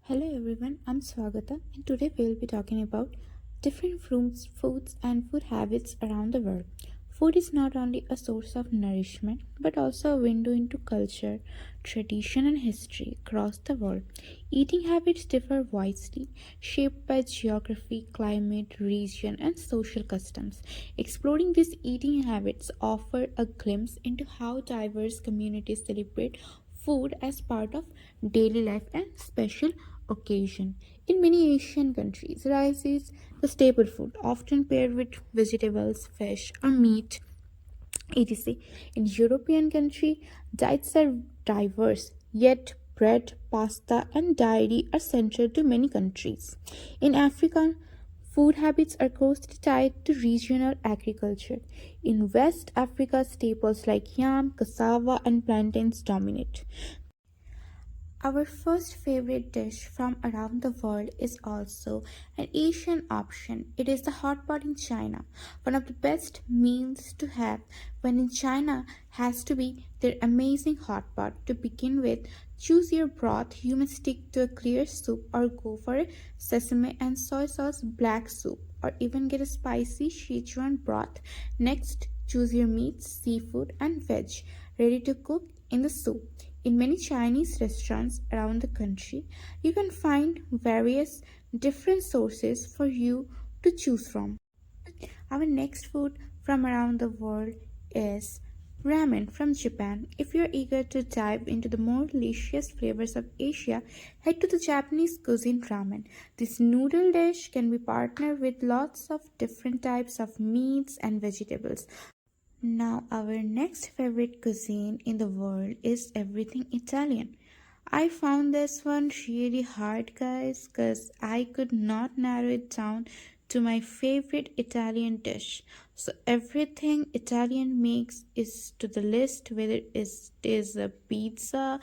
Hello everyone, I'm Swagata and today we'll be talking about different fruits, foods and food habits around the world. Food is not only a source of nourishment but also a window into culture, tradition and history across the world. Eating habits differ widely, shaped by geography, climate, region and social customs. Exploring these eating habits offer a glimpse into how diverse communities celebrate food as part of daily life and special occasion. In many Asian countries, rice is the staple food, often paired with vegetables, fish, or meat, etc. In European countries, diets are diverse, yet bread, pasta, and dairy are central to many countries. In Africa, food habits are closely tied to regional agriculture. In West Africa, staples like yam, cassava, and plantains dominate. Our first favorite dish from around the world is also an Asian option. It is the hot pot in China. One of the best meals to have when in China has to be their amazing hot pot. To begin with, choose your broth. You may stick to a clear soup or go for a sesame and soy sauce black soup or even get a spicy Sichuan broth. Next, choose your meats, seafood and veg ready to cook in the soup. In many Chinese restaurants around the country, you can find various different sources for you to choose from. Our next food from around the world is ramen from Japan. If you're eager to dive into the more delicious flavors of Asia, head to the Japanese cuisine ramen. This noodle dish can be partnered with lots of different types of meats and vegetables. Now, our next favorite cuisine in the world is everything Italian. I found this one really hard, guys, because I could not narrow it down to my favorite Italian dish. So, everything Italian makes is to the list, whether it is a pizza,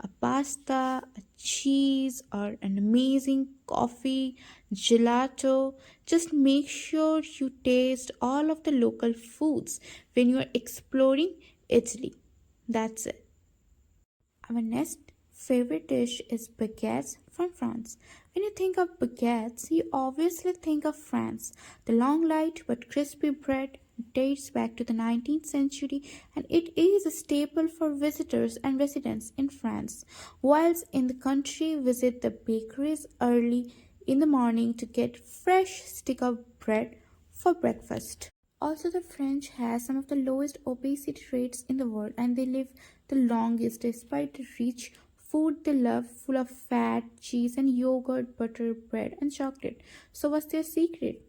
a pasta, a cheese, or an amazing coffee, gelato. Just make sure you taste all of the local foods when you are exploring Italy. That's it. Our next favorite dish is baguettes from France. When you think of baguettes, you obviously think of France. The long, light but crispy bread dates back to the 19th century and it is a staple for visitors and residents in France. Whilst in the country, visit the bakeries early in the morning to get fresh stick of bread for breakfast. Also, the French has some of the lowest obesity rates in the world and they live the longest despite the rich food they love, full of fat, cheese, and yogurt, butter, bread, and chocolate. So, what's their secret?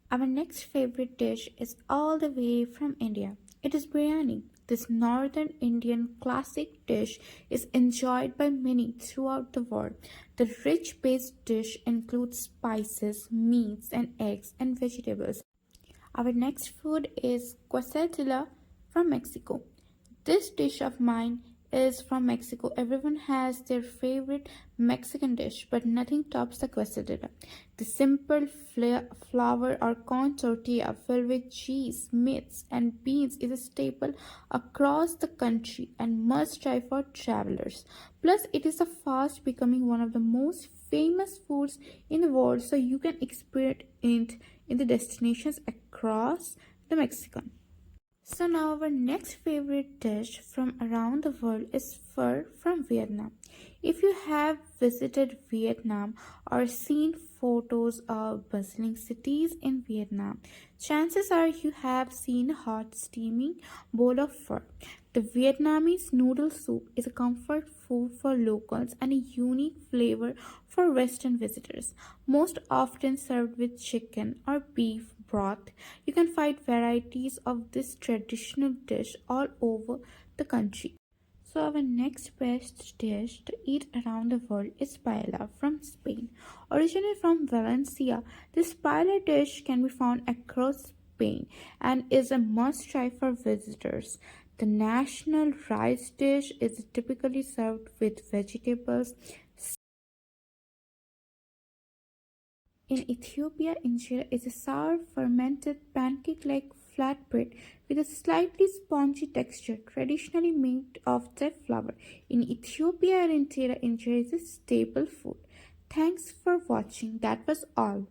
Our next favorite dish is all the way from India. It is biryani. This northern Indian classic dish is enjoyed by many throughout the world. The rich base dish includes spices, meats, and eggs and vegetables. Our next food is quesadilla from Mexico. This dish of mine is from Mexico. Everyone has their favorite Mexican dish, but nothing tops the quesadilla. The simple flour or corn tortilla filled with cheese, meats, and beans is a staple across the country and must try for travelers. Plus, it is a fast becoming one of the most famous foods in the world, so you can experience it in the destinations across the Mexican. So now our next favorite dish from around the world is pho from Vietnam. If you have visited Vietnam or seen photos of bustling cities in Vietnam, chances are you have seen a hot steaming bowl of pho. The Vietnamese noodle soup is a comfort food for locals and a unique flavor for Western visitors. Most often served with chicken or beef broth, you can find varieties of this traditional dish all over the country. So our next best dish to eat around the world is paella from Spain. Originally from Valencia, this paella dish can be found across Spain and is a must try for visitors. The national rice dish is typically served with vegetables. In Ethiopia, injera is a sour fermented pancake-like flatbread with a slightly spongy texture, traditionally made of teff flour. In Ethiopia and injera is a staple food. Thanks for watching. That was all.